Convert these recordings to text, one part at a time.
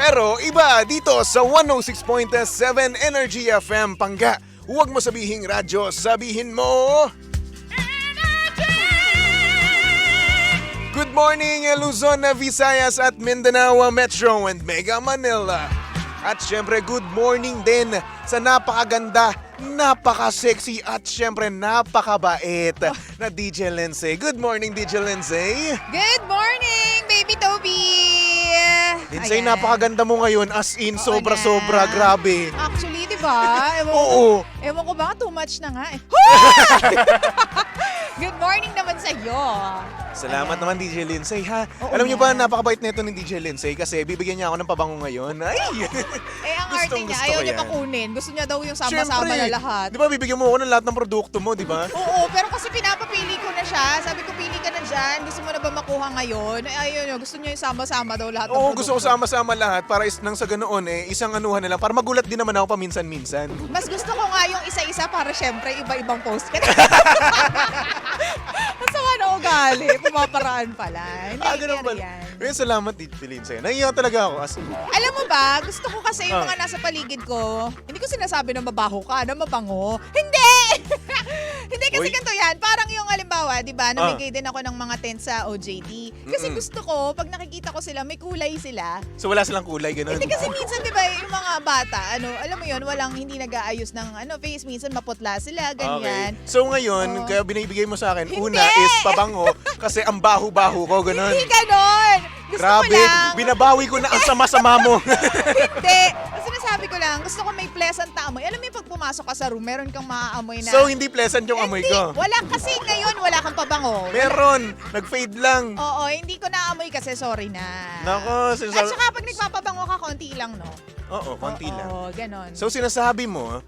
Pero iba dito sa 106.7 Energy FM Pangga. Huwag mo sabihing radyo, sabihin mo... Good morning Luzon, Visayas at Mindanao Metro and Mega Manila. At syempre good morning din sa napakaganda, napaka-sexy at syempre napakabait na DJ Lindsay. Good morning DJ Lindsay. Good morning, Baby Toby! Lindsay, Ayan. napakaganda mo ngayon as in Oo sobra-sobra, na. grabe. Actually, di ba? Oo. Ewan ko ba, too much na nga eh. Good morning naman sa iyo. Salamat Ayan. naman DJ Lindsay ha. Oo Alam niyo ba, nga. napakabait nito ni DJ Lindsay kasi bibigyan niya ako ng pabango ngayon. Ay! Eh, ang arte niya, Gustong-gusto ayaw ko niya yan. pakunin. Gusto niya daw yung sama-sama na lahat. Di ba bibigyan mo ako ng lahat ng produkto mo, di ba? Oo, pero kasi pinapapili ko na siya. Sabi ko, pili ka na dyan. Gusto mo na ba makuha ngayon? Eh, ayaw niya. Gusto niya yung sama-sama daw lahat ng Oo, produkto. gusto ko sama-sama lahat para nang sa ganoon isang anuhan na lang para magulat din naman ako paminsan-minsan. Mas gusto ko nga yung isa-isa para syempre iba-ibang post ka. Ang sama na ugali. Pumaparaan pala. Hindi, Ganun ba? yan. Well, salamat DJ Lindsay. Naiiyak talaga ako. Alam mo ba, gusto ko kasi yung Ah. mga nasa paligid ko, hindi ko sinasabi na mabaho ka, na mabango. Hindi! Hindi kasi Uy. ganito yan. Parang yung halimbawa, di ba, namigay din ako ng mga tent sa OJT. Kasi gusto ko, pag nakikita ko sila, may kulay sila. So wala silang kulay, ganun. Hindi kasi minsan, di ba, yung mga bata, alam mo yun, hindi nag-aayos ng face, minsan maputla sila, ganyan. Okay. So ngayon, Oo. kaya binibigay mo sa akin, Hindi! una is pabango kasi ang baho-baho ko, ganun. Hindi ganon! Gusto Grabe, ko lang. binabawi ko na ang sama-sama mo. Hindi. Ang sinasabi ko lang, gusto ko may pleasant na amoy. Alam mo yung pag pumasok ka sa room, meron kang maaamoy na... So hindi pleasant yung amoy Hindi. ko. Wala kasi ngayon, wala kang pabango. Meron, nag-fade lang. Oo, hindi ko naamoy kasi sorry na. Nako, At sinasabi... saka pag nagpapabango ka, konti lang, no? Oo, konti lang. Oo, ganon. So sinasabi mo,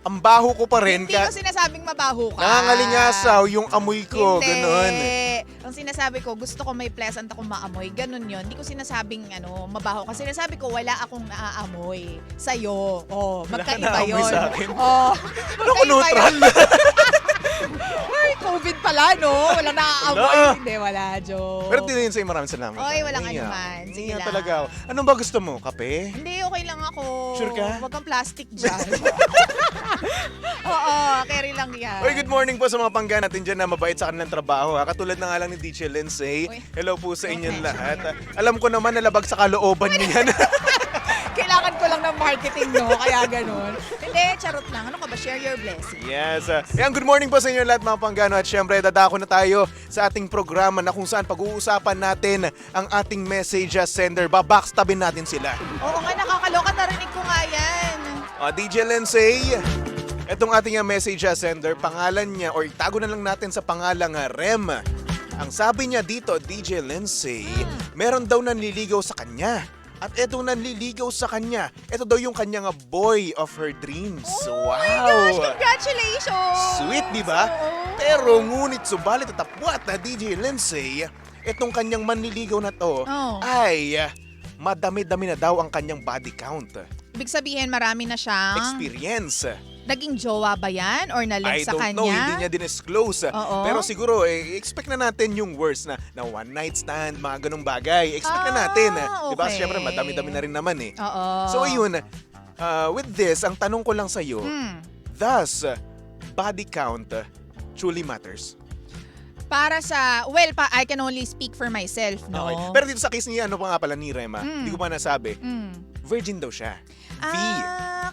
ang baho ko pa rin, hindi ko sinasabing mabaho ka. nangangalingasaw yung amoy ko, Hindi. ganun. Ang sinasabi ko, gusto ko may pleasant akong maamoy. Ganun yun. Hindi ko sinasabing mabaho. Kasi sinasabi ko, wala akong naaamoy sa'yo. Oh, Wala ka magkaiba naamoy yun. sa akin? Oh, Ano ko neutral? Ay, COVID pala, no? Wala naaamoy. Wala. Hindi, wala, joke. Pero din sa'yo maraming salamat. Oy, walang Naiiyak. anuman. Sige Naiiyak lang. talaga ako. Anong ba gusto mo? Kape? Hindi, okay lang ako. Sure ka? Huwag kang plastic dyan. Oo, carry lang yan. Oy, good morning po sa mga pangga natin dyan na mabait sa kanilang trabaho. Katulad na nga lang ni DJ Lindsay. Uy. Hello po sa inyong Okay, lahat. sure. Alam ko naman nalabag sa kalooban niyan. Kailangan ko lang ng marketing, no? Kaya ganun. Hindi, charot lang. Ano ka ba? Share your blessing. Yes. Yan, good morning po sa inyo lahat mga panggano. At syempre, dadako na tayo sa ating programa na kung saan pag-uusapan natin ang ating message sender. Babackstabin natin sila. Oo nga, nakakaloka. Narinig ko nga yan. DJ Lindsay, itong ating message sender, pangalan niya, or itago na lang natin sa pangalang Rem. Ang sabi niya dito, DJ Lindsay, meron daw nanliligaw sa kanya. At etong nanliligaw sa kanya, ito daw yung kanyang boy of her dreams. Oh my gosh, Wow! congratulations! Sweet, di ba? Oo. Pero ngunit subalit at tapwat na DJ Lindsay, itong kanyang manliligaw na to Oh. ay madami-dami na daw ang kanyang body count. Ibig sabihin, marami na siyang Experience. naging jowa ba yan? Or I nalink sa don't kanya? know, hindi niya dinisclose. Oo. Pero siguro, expect na natin yung worst na one night stand, mga ganong bagay. Expect na natin. Diba? Okay. Siyempre, madami-dami na rin naman eh. Oo. So ayun, with this, ang tanong ko lang sa'yo, does body count truly matters? Para sa, I can only speak for myself, no? Okay. Pero dito sa case niya, ano pa nga pala ni Rema, hindi ko pa nasabi, Mm. virgin daw siya. V.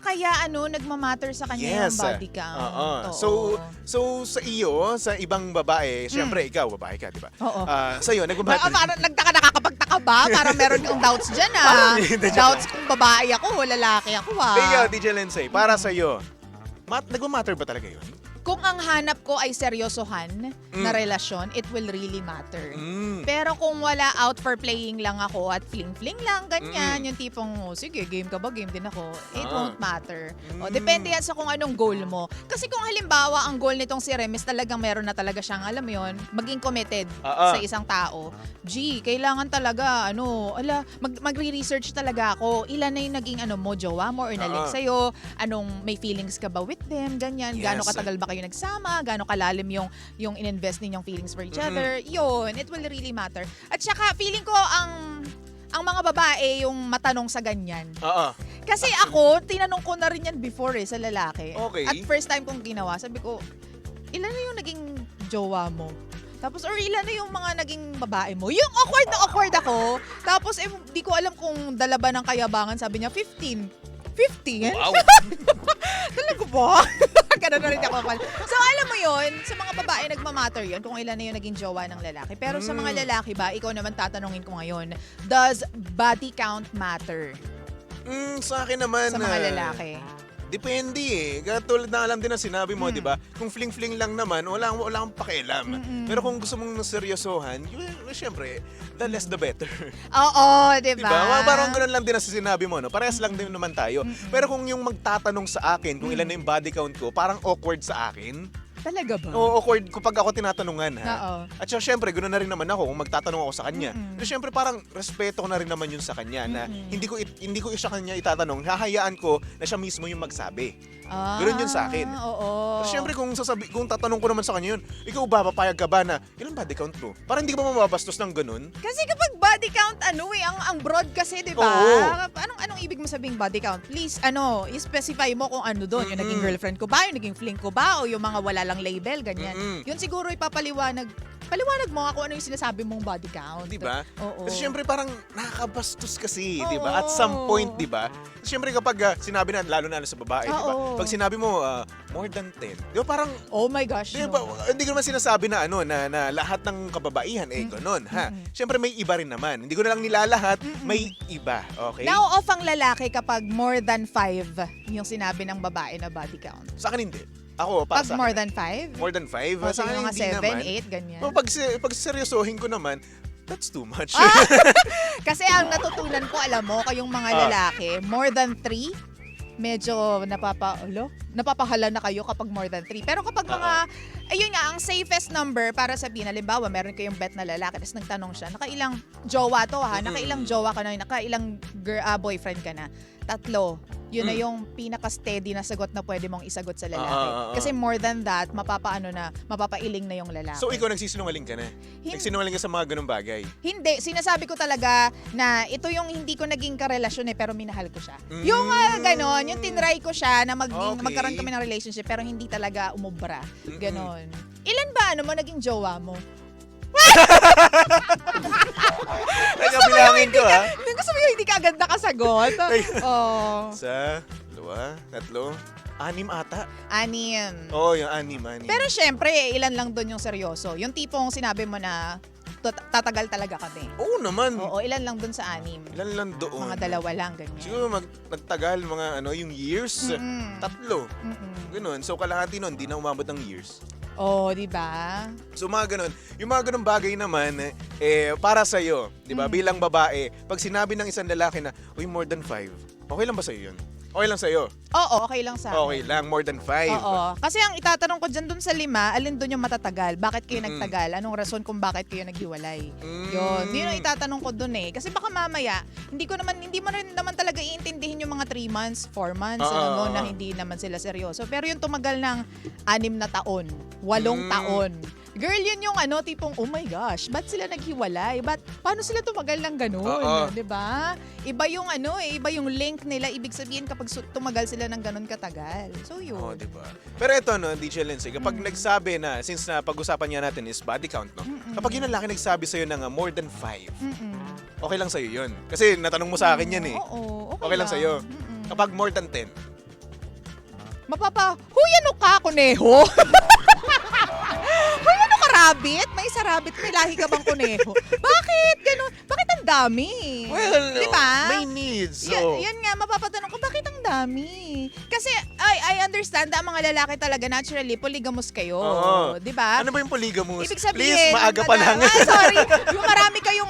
Kaya nagmamatter sa kanya Yes. yung body count. Oo. Oo. So sa iyo, sa ibang babae, syempre ikaw, babae ka, di ba? Oo. Sa iyo, nagmamatter. Parang nakakapagtaka ba? Parang meron kang doubts dyan, Parang hindi, joke Doubts kung babae ako o lalaki ako, Ikaw, DJ Lindsay, para sa iyo, nagmamatter ba talaga yun? Kung ang hanap ko ay seryosohan na relasyon, it will really matter. Mm. Pero kung wala, out for playing lang ako at fling-fling lang, ganyan, yung tipong, sige, game ka ba? Game din ako. It won't matter. O, depende yan sa kung anong goal mo. Kasi kung halimbawa, ang goal nitong si Remis talagang meron na talaga siyang, alam mo yun, maging committed sa isang tao. Kailangan talaga, magre-research talaga ako. Ilan na yung naging, mo, jowa mo or nalik sa'yo? Anong, may feelings ka ba with them? Ganyan. Yes. Gaano katagal ba kayo nagsama? Gaano kalalim yung in-invest ninyong feelings for each other? Yun, it will really matter. At saka, feeling ko, ang mga babae yung matanong sa ganyan. Oo. Kasi ako, tinanong ko na rin yan before sa lalaki. Okay. At first time kong ginawa, sabi ko, ilan na yung naging jowa mo? Tapos, or ilan na yung mga naging babae mo? Yung awkward na awkward ako. Tapos, di ko alam kung dala ba ng kayabangan. Sabi niya, 15. 15? Wow. Talaga ba? Ganun na rin ako. So, alam mo yun, sa mga babae nagmamatter yun kung ilan na yung naging jowa ng lalaki. Pero sa mga lalaki ba, ikaw naman tatanungin ko ngayon, does body count matter Sa akin naman, sa mga lalaki? depende eh. Katulad na alam din ang sinabi mo, di ba? Kung fling-fling lang naman, wala kang pakialam. Pero kung gusto mong seryosohan, syempre, the less the better. Oo, di Diba? ba? Parang ganun lang din ang sinabi mo, no? Parehas lang din naman tayo. Pero kung yung magtatanong sa akin kung ilan na yung body count ko, parang awkward sa akin. Talaga ba? Oo, awkward kapag ako tinatanungan, ha? Oo. At sya, syempre, ganoon na rin naman ako kung magtatanong ako sa kanya. Pero syempre, parang respeto ko na rin naman yun sa kanya na hindi ko siya kanya itatanong, hahayaan ko na siya mismo yung magsabi. Ganun yun sa akin. Oo. Pero syempre, kung tatanong ko naman sa kanya yun, ikaw ba, papayag ka ba na, ilang body count mo? Parang hindi ka ba mababastos ng ganun? Kasi kapag body count, ang broad kasi, di ba? Oo. Anong ibig mo sabing body count? Please, i-specify mo kung ano doon. Yung naging girlfriend ko ba? Yung naging fling ko ba? O yung mga wala lang label, ganyan. Yun siguro ipapaliwanag. Paliwanag mo ako ano yung sinasabi mong body count. Di ba? Oo. Kasi syempre parang nakakabastos kasi, di ba? Oo. At some point, di ba? Syempre kapag sinabi na, lalo na sa babae, di ba? Oo. Pag sinabi mo, more than 10, di ba parang, Oh my gosh, di no. ba, hindi ko naman sinasabi na na lahat ng kababaihan, ganun, ha? Syempre may iba rin naman. Hindi ko na lang nilalahat, may iba, okay? Now off ang lalaki kapag more than 5 yung sinabi ng babae na body count. Sa akin hindi. Ako, para Pag sa more akin. than 5? More than 5? O, Sa akin mga hindi 7, naman. 8, ganyan. Pero pag seryosohin ko naman, that's too much. Kasi ang natutunan ko, alam mo, kayong mga lalaki, more than 3, medyo napapahala na kayo kapag more than 3. Pero kapag mga, ayun nga, ang safest number para sabihin, halimbawa, meron kayong bet na lalaki, tapos nagtanong siya, nakailang jowa to ha, nakailang jowa ka na, nakailang boyfriend ka na. 3. Yun na yung pinaka-steady na sagot na pwede mong isagot sa lalaki. Kasi more than that, mapapailing na yung lalaki. So ikaw nagsisinungaling ka na? Nagsinungaling ka sa mga ganung bagay? Hindi, sinasabi ko talaga na ito yung hindi ko naging karelasyon pero minahal ko siya. Yung ganon, yung tinry ko siya na magkaroon kami ng relationship pero hindi talaga umubra. Ganon. Ilan ba mo naging jowa mo? Bilangin ko ha? Gusto mo yung hindi ka agad nakasagot? Oh. 1, 2, 3, 6 ata. 6. Oo, yung 6. Pero syempre, ilan lang doon yung seryoso. Yung tipong sinabi mo na tatagal talaga kami. Oo naman. Oo, ilan lang doon sa 6. Ilan lang doon? Mga 2 lang, ganyan. Siguro nagtagal mga yung years. 3. Ganun. So kalahati nun, di na umabot ng years. Oh, di ba? So mga ganun. Yung mga ganun bagay naman, para sa'yo, di ba? Bilang babae, pag sinabi ng isang lalaki na, uy, more than 5, okay lang ba sa'yo yun? Okay lang sa'yo? Oo, okay lang sa akin. Okay lang, more than 5. Oo. Kasi ang itatanong ko dyan dun sa 5, alin dun yung matatagal? Bakit kayo nagtagal? Anong rason kung bakit kayo naghiwalay? Yun. Yun ang itatanong ko dun eh. Kasi baka mamaya, hindi mo rin naman talaga iintindihin yung mga 3 months, 4 months, na hindi naman sila seryoso. Pero yung tumagal ng 6 na taon, 8 taon. Girl, yun yung tipong, oh my gosh, ba't sila naghiwalay? Paano sila tumagal ng ganun? Diba? Iba yung iba yung link nila. Ibig sabihin kapag tumagal sila ng ganun katagal. So yun. Oo, diba? Pero ito, DJ Lindsay, kapag nagsabi na, since na pag-usapan niya natin is body count, no? Kapag yung lalaki nagsabi sa'yo ng more than 5, okay lang sa'yo yun. Kasi natanong mo sa akin yan eh. Oo, okay lang sa'yo. Kapag more than 10, huyano ka, kuneho? Huyano ka, rabbit? May isa rabbit, may lahi ka bang kuneho? Bakit? Ganun? Bakit ang dami? well, diba? may needs. So, Yun nga, mapapatanong ko, bakit ang dami? Kasi, I understand na ang mga lalaki talaga, naturally, polygamous kayo. Oo. Diba? ano ba yung polygamous? Ibig sabihin, Please, maaga pa lang. sorry. Yung marami kayong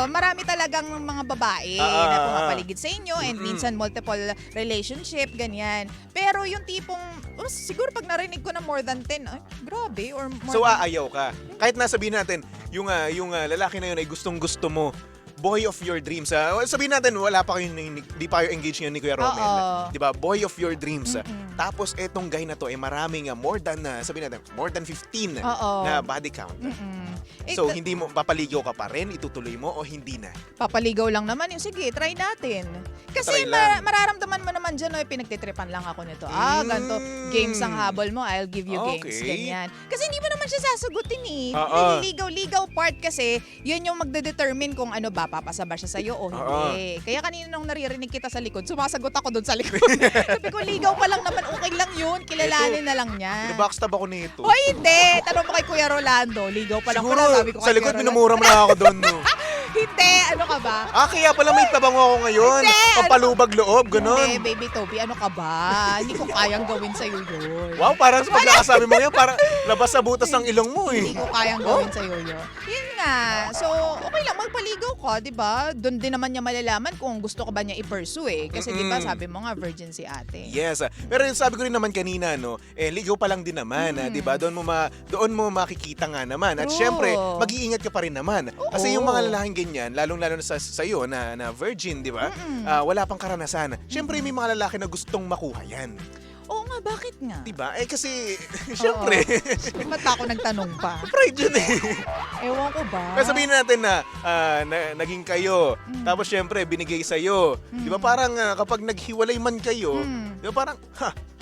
marami talagang mga babae na pumapaligid sa inyo and minsan multiple relationship, ganyan. Pero yung tipong, siguro pag narinig ko na more than 10, ay, grabe. Or more So, than, aayaw ka. Kahit nasabihin natin, yung lalaki na yun ay gustong-gusto mo, boy of your dreams. Sabihin natin, di pa kayo engaged ngayon ni Kuya Romel. Oo. Di ba? Boy of your dreams. Tapos, etong guy na to ay maraming more than 15 Oo. na body count. So, hindi mo, papaligaw ka pa rin? Itutuloy mo o hindi na? Papaligaw lang naman yung, sige, try natin. Kasi Try lang. mararamdaman mo naman dyan, pinagtitripan lang ako nito. Ganito, games ang habol mo, I'll give you games. Okay. Ganyan. Kasi hindi mo naman siya sasagutin eh. Oo. Ligaw part kasi, yun yung magde-determine kung ano ba, papasa ba siya sa'yo o hindi. Kaya kanina nung naririnig kita sa likod, sumasagot ako doon sa likod. Sabi ko, ligaw pa lang naman, okay lang yun. Kilalanin na lang niya. Backstab ako nito. O hindi! Tanong mo kay Kuya Rolando, ligaw pa lang Siguro, pala, sabi ko kay sa likod, Kuya Rolando. minumura mo na ako doon, no? Hindi! Ano ka ba? Kaya pala may tabango ako ngayon. Hindi, Pampalubag loob, Hindi, ganon. baby Toby, ano ka ba? Hindi ko kayang gawin sa'yo yun. Wow, parang sa pagkakasabi mo yan, parang labas sa butas ng ilong mo eh. Hindi ko kayang gawin sa'yo yun. Yun nga. So, okay lang, magpaligaw ka, di ba? Doon din naman niya malalaman kung gusto ka ba niya i-pursue eh. Kasi di ba, sabi mo nga, virgin si ate. Yes. Pero yung sabi ko rin naman kanina, no, ligaw pa lang din naman, 'di ba? Doon mo makikita nga naman. At True. syempre, mag-iingat ka pa rin naman. Kasi yung Oo. mga lalaking ganyan, lalong-lalo na sa iyo na virgin, 'di ba? Wala pang karanasan. Syempre may mga lalaki na gustong makuha 'yan. Oo nga, bakit nga? 'Di ba? Kasi syempre, Ba't pa ako nagtanong pa? pride yun eh. Ewan ko ba? Pero sabihin natin na, naging kayo, tapos syempre binigay sa'yo. Di ba parang kapag naghiwalay man kayo, di ba parang,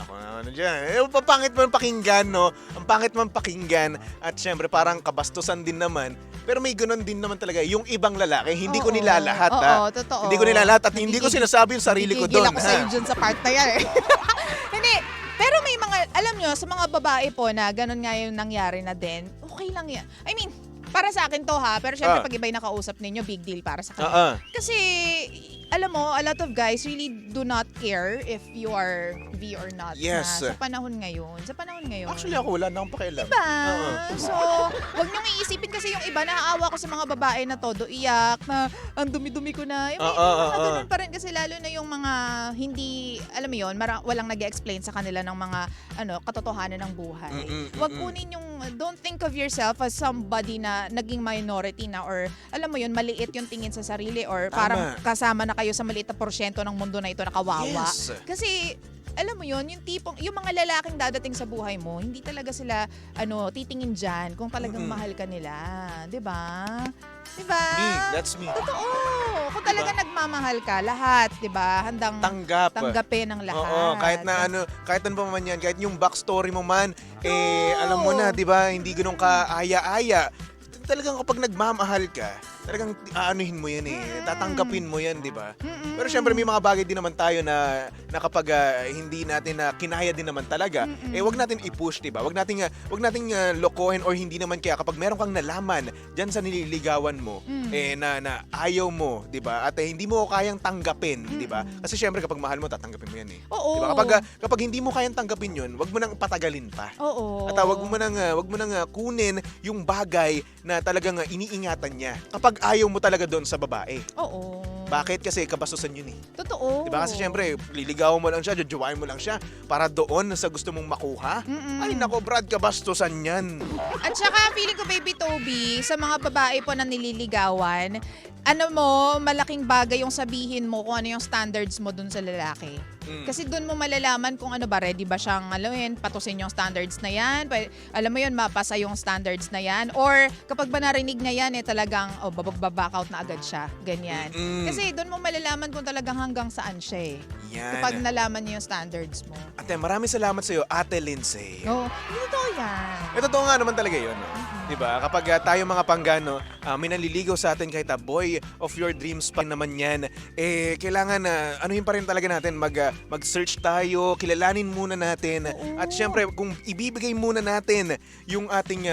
ako na ano dyan. Pangit man pakinggan, no? Ang pangit man pakinggan. At syempre parang kabastusan din naman. Pero may ganun din naman talaga. Yung ibang lalaki, hindi ko nilalahat, Oo, totoo. Hindi ko nilalahat at hindi ko sinasabi yung sarili ko doon. Gigil ako sa'yo dyan sa part na yan eh. Hindi. Pero may mga, alam nyo, sa mga babae po na ganun nga yung nangyari na din, okay lang yan. I mean, para sa akin to ha, pero syempre pag iba'y nakausap ninyo, big deal para sa kanya. Kasi, alam mo, a lot of guys really do not care if you are V or not. Yes. Na, sa panahon ngayon. Actually ako wala na akong pakialam. Diba? So, wag niyong iisipin kasi yung iba, naaawa ko sa mga babae na todo iyak, na ang dumi-dumi ko na. Yung mga ganun pa rin kasi lalo na yung mga hindi, alam mo yun, walang nag-explain sa kanila ng mga katotohanan ng buhay. Wag kunin yung, don't think of yourself as somebody na naging minority na or alam mo yun, maliit yung tingin sa sarili or parang kasama na kayo sa maliit na porsyento ng mundo na ito na kawawa. Yes. Kasi alam mo yun, yung mga lalaking dadating sa buhay mo, hindi talaga sila titingin diyan kung talagang mahal ka nila, 'di ba? 'Di ba? That's me. Totoo. Kung talaga nagmamahal ka, lahat, 'di ba? Handang tanggapin ang lahat. Oo, kahit ano pa man yan, kahit yung backstory mo man, alam mo na, 'di ba? Hindi ganoon ka aya-aya. Talagang kapag nagmamahal ka, talagang aanuhin mo yan eh. Tatanggapin mo yan, di ba? Pero syempre may mga bagay din naman tayo na kapag hindi natin kinaya din naman talaga, wag natin i-push, di ba? Wag nating lokohin or hindi naman kaya kapag meron kang nalaman diyan sa nililigawan mo, na ayaw mo, di ba? At hindi mo kayang tanggapin, di ba? Kasi syempre kapag mahal mo, tatanggapin mo yan eh. Oo. Di ba? Kapag hindi mo kayang tanggapin yun, wag mo nang patagalin pa. Oo. At wag mo nang kunin yung bagay na talagang iniingatan niya. Kapag ayaw mo talaga doon sa babae. Oo. Bakit? Kasi kabastusan yun eh. Totoo. Diba? Kasi syempre, liligawan mo lang siya, jojowain mo lang siya para doon sa gusto mong makuha. Ay nako, Brad, kabastusan yan. At saka feeling ko, baby Toby, sa mga babae po na nililigawan, malaking bagay yung sabihin mo kung ano yung standards mo dun sa lalaki. Kasi dun mo malalaman kung ano ba, ready ba siyang patusin yung standards na yan, alam mo yun, mapasa yung standards na yan, or kapag ba narinig niya yan, talagang back out na agad siya, ganyan. Kasi dun mo malalaman kung talagang hanggang saan siya Yan. kapag nalaman niya yung standards mo. Ate, maraming salamat sa iyo, Ate Lindsay. Oo, totoo yan. Totoo nga naman talaga yun. No? Diba? Kapag tayo mga panggano, may naliligaw sa atin kahit boy of your dreams pa naman yan, kailangan anuhin pa rin talaga natin, mag-search tayo, kilalanin muna natin. At syempre, kung ibibigay muna natin yung ating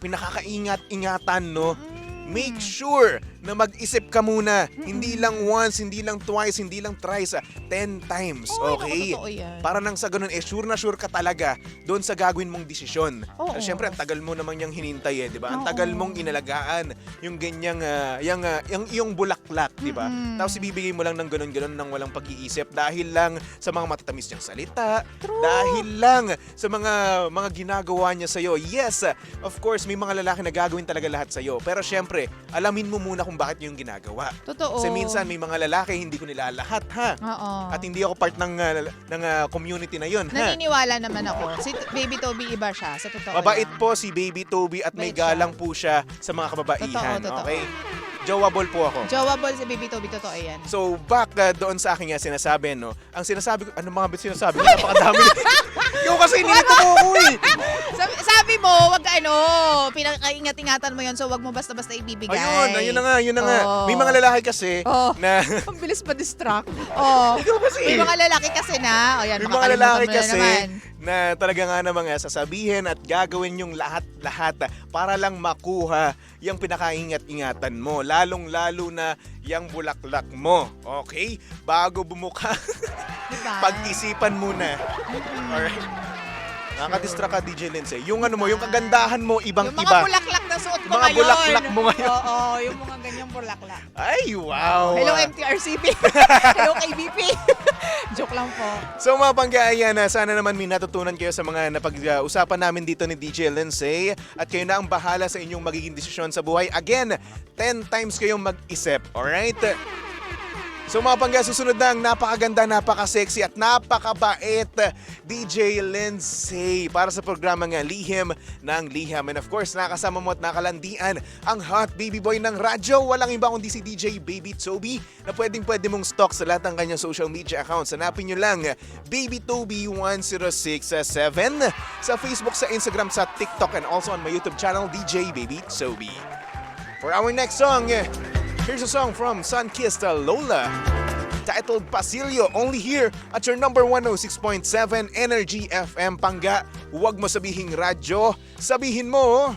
pinakakaingat-ingatan, no? Make sure na mag-isip ka muna. Hindi lang once, hindi lang twice, hindi lang thrice, 10 times. Okay? Naku, totoo yan. Para nang sa ganun, sure na sure ka talaga doon sa gagawin mong desisyon. Oo. Siyempre, ang tagal mo namang yung hinintay di ba? Ang tagal mong inalagaan yung ganyang, yung bulaklak, di ba? Tapos ibibigay mo lang ng ganun-ganun nang walang pag-iisip dahil lang sa mga matatamis niyang salita, dahil lang sa mga ginagawa niya sa'yo. Yes, of course, may mga lalaki na gagawin talaga lahat sa'yo. Pero syempre, alamin mo muna kung kung bakit yung ginagawa. Totoo. Kasi minsan may mga lalaki hindi ko nilalahat ha. Oo. At hindi ako part ng community na yun ha. Naniniwala naman ako. Si Baby Toby iba siya, sa totoo Mabait lang. po si Baby Toby at may Bait siya. galang po siya sa mga kababaihan. Totoo. Okay? Jowable po ako. Jowable si Baby Toby, totoo yan. So back doon sa aking sinasabi, no? Ang sinasabi ko, ano mga sinasabi ko? Napakadami. Ikaw kasi nilito mo ako eh. Sabi mo, wag pinakaingat-ingatan mo yon, so wag mo basta-basta ibibigay. Ayun na nga. Oo. May mga lalaki kasi Oo. na... Ang bilis ma-distract. Oh. Ikaw kasi. May mga lalaki kasi na. O yan, May mga lalaki kasi naman. na talaga nga namang sasabihin at gagawin yung lahat-lahat para lang makuha yung pinakaingat-ingatan mo. Lalong-lalo na yung bulaklak mo. Okay? Bago bumuka, Diba? pag-isipan muna. Alright? Nakaka-distract ka, DJ Lindsay. Yung ano mo, yung kagandahan mo, Yung ibang-iba. mga bulaklak na suot mo Mga ngayon. bulaklak mo ngayon. Oo, yung mga ganyang bulaklak. Ay, wow! Hello MTRCP. Hello KBP. Joke lang po. So mga panggaya na sana naman may natutunan kayo sa mga napag-usapan namin dito ni DJ Lindsay at kayo na ang bahala sa inyong magiging desisyon sa buhay. Again, 10 times kayong mag-isip. Alright? So mga pangga, susunod na ang napakaganda, napaka-sexy at napakabait DJ Lindsay para sa programa nga Lihim ng Liham. And of course, nakasama mo at nakalandian ang hot baby boy ng radyo. Walang iba kundi si DJ Baby Toby na pwede mong stalk sa lahat ng kanyang social media accounts. Hanapin nyo lang Baby Toby 1067 sa Facebook, sa Instagram, sa TikTok, and also on my YouTube channel, DJ Baby Toby. For our next song, here's a song from Sunkissed Lola titled Pasilio, only here at your number 106.7 Energy FM. Pangga, huwag mo sabihing radyo, sabihin mo